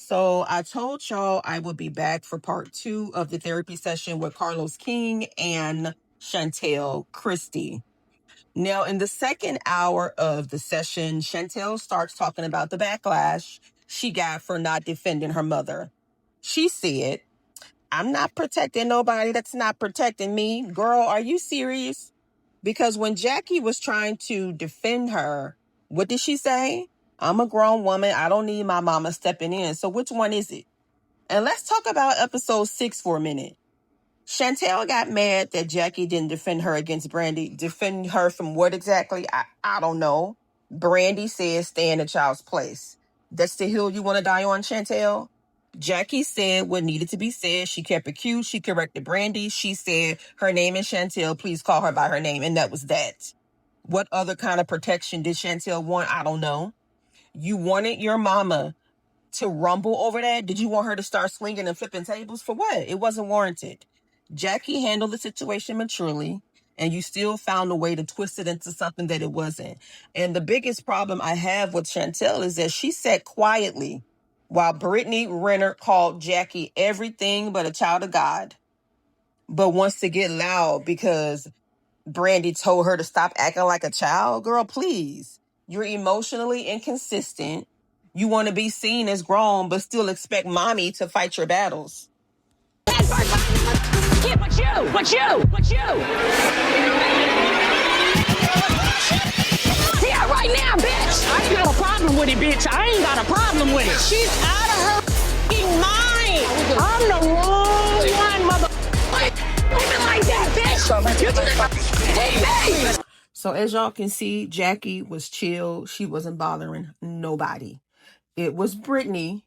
So I told y'all I would be back for part 2 of the therapy session with Carlos King and Chantel Christie. Now, in the second hour of the session, Chantel starts talking about the backlash she got for not defending her mother. She said, "I'm not protecting nobody that's not protecting me. Girl, are you serious?" Because when Jackie was trying to defend her, what did she say? "I'm a grown woman. I don't need my mama stepping in." So which one is it? And let's talk about episode 6 for a minute. Chantel got mad that Jackie didn't defend her against Brandy. Defend her from what exactly? I don't know. Brandy said stay in the child's place. That's the hill you want to die on, Chantel? Jackie said what needed to be said. She kept it cute. She corrected Brandy. She said her name is Chantel. Please call her by her name. And that was that. What other kind of protection did Chantel want? I don't know. You wanted your mama to rumble over that? Did you want her to start swinging and flipping tables? For what? It wasn't warranted. Jackie handled the situation maturely, and you still found a way to twist it into something that it wasn't. And the biggest problem I have with Chantel is that she sat quietly while Brittany Renner called Jackie everything but a child of God, but wants to get loud because Brandy told her to stop acting like a child. Girl, please. You're emotionally inconsistent. You want to be seen as grown, but still expect mommy to fight your battles. But you. See her right now, bitch. I ain't got a problem with it, bitch. I ain't got a problem with it. She's out of her mind. I'm the wrong one, mother. Women like that, bitch. Hey, So as y'all can see, Jackie was chill. She wasn't bothering nobody. It was Brittany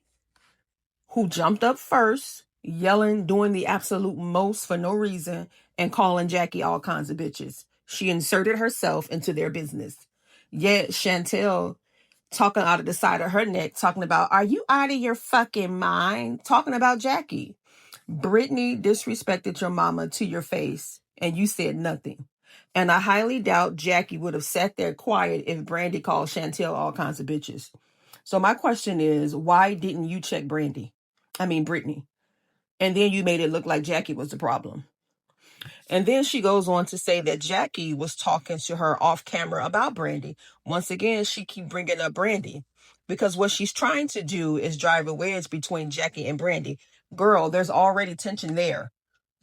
who jumped up first, yelling, doing the absolute most for no reason, and calling Jackie all kinds of bitches. She inserted herself into their business. Yet Chantel, talking out of the side of her neck, talking about, "Are you out of your fucking mind?" Talking about Jackie. Brittany disrespected your mama to your face, and you said nothing. And I highly doubt Jackie would have sat there quiet if Brandy called Chantel all kinds of bitches. So my question is, why didn't you check Brittany? And then you made it look like Jackie was the problem. And then she goes on to say that Jackie was talking to her off camera about Brandy. Once again, she keep bringing up Brandy because what she's trying to do is drive a wedge between Jackie and Brandy. Girl, there's already tension there.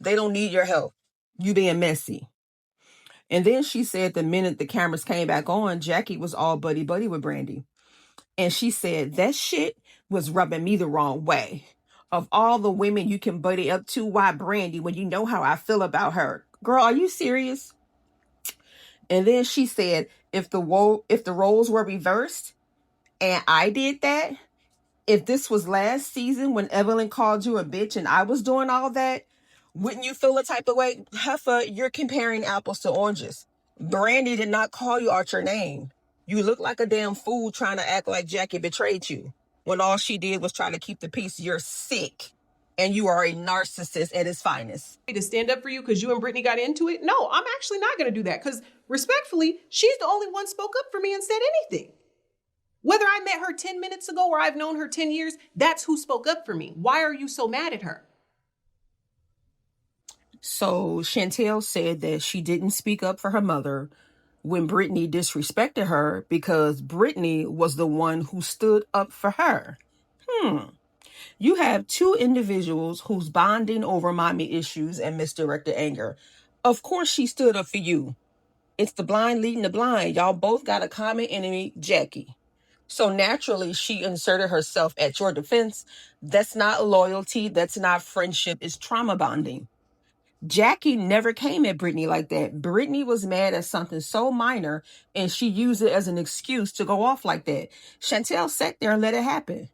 They don't need your help. You being messy. And then she said the minute the cameras came back on, Jackie was all buddy-buddy with Brandy. And she said that shit was rubbing me the wrong way. Of all the women you can buddy up to, why Brandy when you know how I feel about her? Girl, are you serious? And then she said, if the roles were reversed and I did that, if this was last season when Evelyn called you a bitch and I was doing all that, wouldn't you feel a type of way? Heffa, you're comparing apples to oranges. Brandy did not call you out your name. You look like a damn fool trying to act like Jackie betrayed you when all she did was try to keep the peace. You're sick, and you are a narcissist at his finest. To stand up for you because you and Brittany got into it? No, I'm actually not going to do that because respectfully, she's the only one spoke up for me and said anything. Whether I met her 10 minutes ago or I've known her 10 years, that's who spoke up for me. Why are you so mad at her? So Chantel said that she didn't speak up for her mother when Brittany disrespected her because Brittany was the one who stood up for her. You have two individuals who's bonding over mommy issues and misdirected anger. Of course she stood up for you. It's the blind leading the blind. Y'all both got a common enemy, Jackie. So naturally, she inserted herself at your defense. That's not loyalty. That's not friendship. It's trauma bonding. Jackie never came at Brittany like that. Brittany was mad at something so minor, and she used it as an excuse to go off like that. Chantel sat there and let it happen.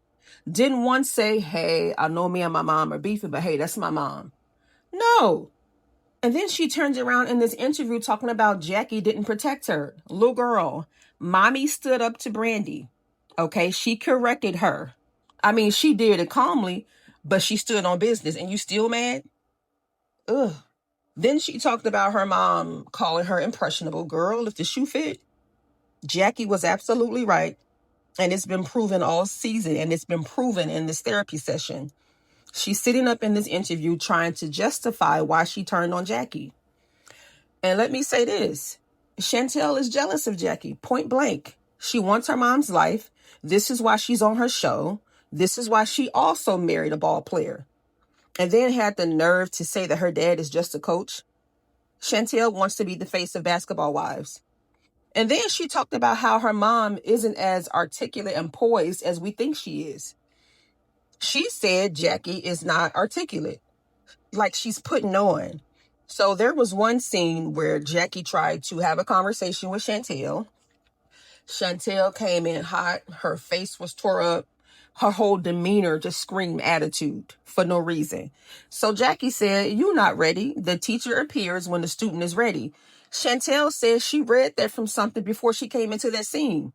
Didn't once say, "Hey, I know me and my mom are beefing, but hey, that's my mom." No. And then she turns around in this interview talking about Jackie didn't protect her. Little girl, mommy stood up to Brandy. Okay, she corrected her. I mean, she did it calmly, but she stood on business, and you still mad? Ugh. Then she talked about her mom calling her impressionable. Girl, if the shoe fit, Jackie was absolutely right. And it's been proven all season, and it's been proven in this therapy session. She's sitting up in this interview trying to justify why she turned on Jackie. And let me say this. Chantel is jealous of Jackie, point blank. She wants her mom's life. This is why she's on her show. This is why she also married a ball player. And then had the nerve to say that her dad is just a coach. Chantel wants to be the face of Basketball Wives. And then she talked about how her mom isn't as articulate and poised as we think she is. She said Jackie is not articulate, like she's putting on. So there was one scene where Jackie tried to have a conversation with Chantel. Chantel came in hot. Her face was tore up. Her whole demeanor just screamed attitude for no reason. So Jackie said, "You're not ready. The teacher appears when the student is ready." Chantel says she read that from something before she came into that scene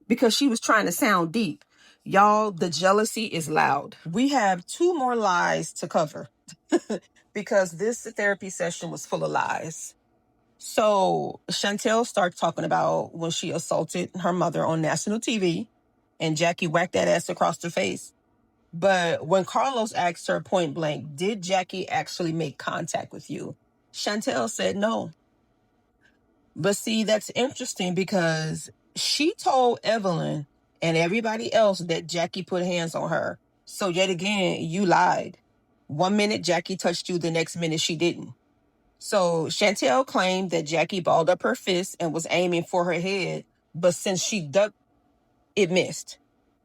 because she was trying to sound deep. Y'all, the jealousy is loud. We have 2 more lies to cover because this therapy session was full of lies. So Chantel starts talking about when she assaulted her mother on national TV and Jackie whacked that ass across her face. But when Carlos asked her point blank, did Jackie actually make contact with you? Chantel said no. But see, that's interesting because she told Evelyn and everybody else that Jackie put hands on her. So yet again, you lied. 1 minute Jackie touched you, the next minute she didn't. So Chantel claimed that Jackie balled up her fist and was aiming for her head, but since she ducked, it missed.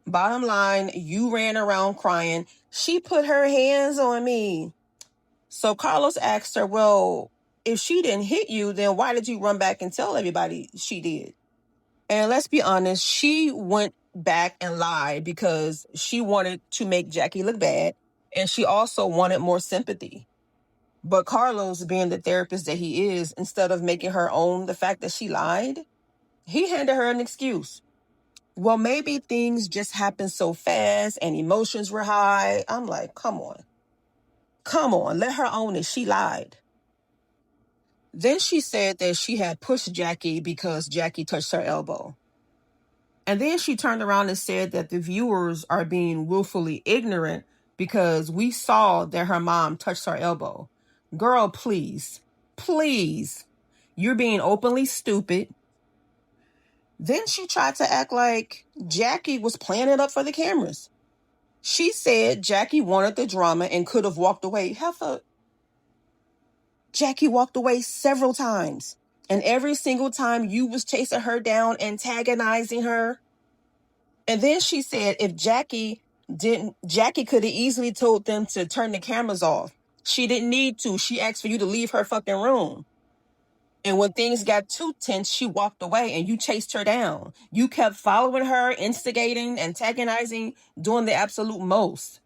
Bottom line, you ran around crying, "She put her hands on me." So Carlos asked her, well, if she didn't hit you, then why did you run back and tell everybody she did? And let's be honest, she went back and lied because she wanted to make Jackie look bad, and she also wanted more sympathy. But Carlos, being the therapist that he is, instead of making her own the fact that she lied, he handed her an excuse. Well, maybe things just happened so fast and emotions were high. I'm like, come on. Come on, let her own it. She lied. Then she said that she had pushed Jackie because Jackie touched her elbow. And then she turned around and said that the viewers are being willfully ignorant because we saw that her mom touched her elbow. Girl, please, please, you're being openly stupid. Then she tried to act like Jackie was playing it up for the cameras. She said Jackie wanted the drama and could have walked away. Jackie walked away several times. And every single time you was chasing her down, antagonizing her. And then she said if Jackie could have easily told them to turn the cameras off. She didn't need to. She asked for you to leave her fucking room. And when things got too tense, she walked away and you chased her down. You kept following her, instigating, antagonizing, doing the absolute most.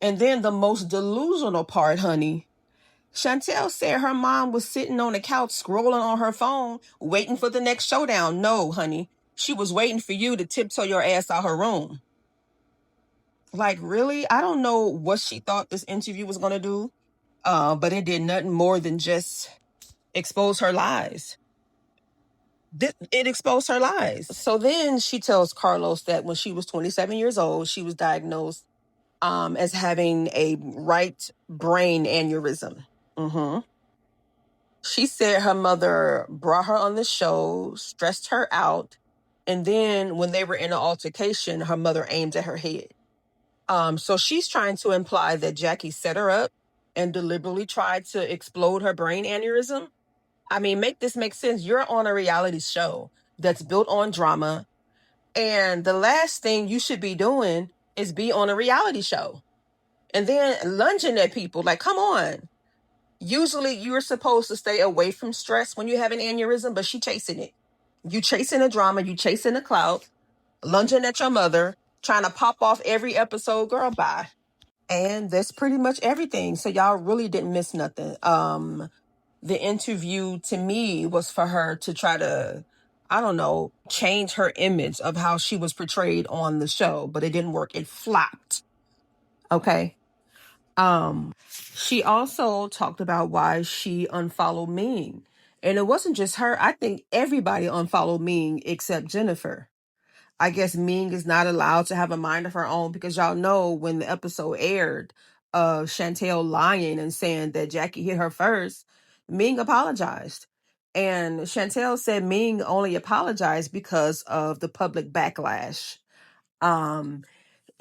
And then the most delusional part, honey. Chantel said her mom was sitting on the couch scrolling on her phone, waiting for the next showdown. No, honey. She was waiting for you to tiptoe your ass out her room. Like, really? I don't know what she thought this interview was going to do, but it did nothing more than just expose her lies. It exposed her lies. So then she tells Carlos that when she was 27 years old, she was diagnosed as having a right brain aneurysm. She said her mother brought her on the show, stressed her out, and then when they were in an altercation, her mother aimed at her head. So she's trying to imply that Jackie set her up and deliberately tried to explode her brain aneurysm. I mean, make this make sense. You're on a reality show that's built on drama, and the last thing you should be doing is be on a reality show. And then lunging at people, like, come on. Usually you're supposed to stay away from stress when you have an aneurysm, but she chasing it. You chasing the drama, you chasing the clout, lunging at your mother, trying to pop off every episode. Girl, bye. And that's pretty much everything. So y'all really didn't miss nothing. The interview to me was for her to try to, I don't know, change her image of how she was portrayed on the show, but it didn't work. It flopped. Okay. She also talked about why she unfollowed Ming. And it wasn't just her. I think everybody unfollowed Ming except Jennifer. I guess Ming is not allowed to have a mind of her own, because y'all know when the episode aired of Chantel lying and saying that Jackie hit her first, Ming apologized. And Chantel said Ming only apologized because of the public backlash.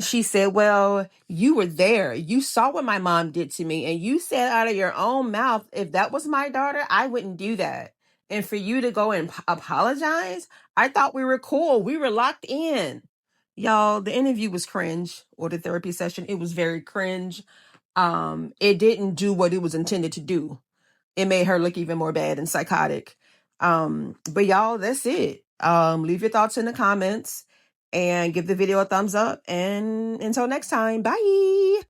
She said, well, you were there. You saw what my mom did to me. And you said out of your own mouth, if that was my daughter, I wouldn't do that. And for you to go and apologize, I thought we were cool. We were locked in. Y'all, the interview was cringe, or the therapy session. It was very cringe. It didn't do what it was intended to do. It made her look even more bad and psychotic. But y'all, that's it. Leave your thoughts in the comments and give the video a thumbs up. And until next time, bye.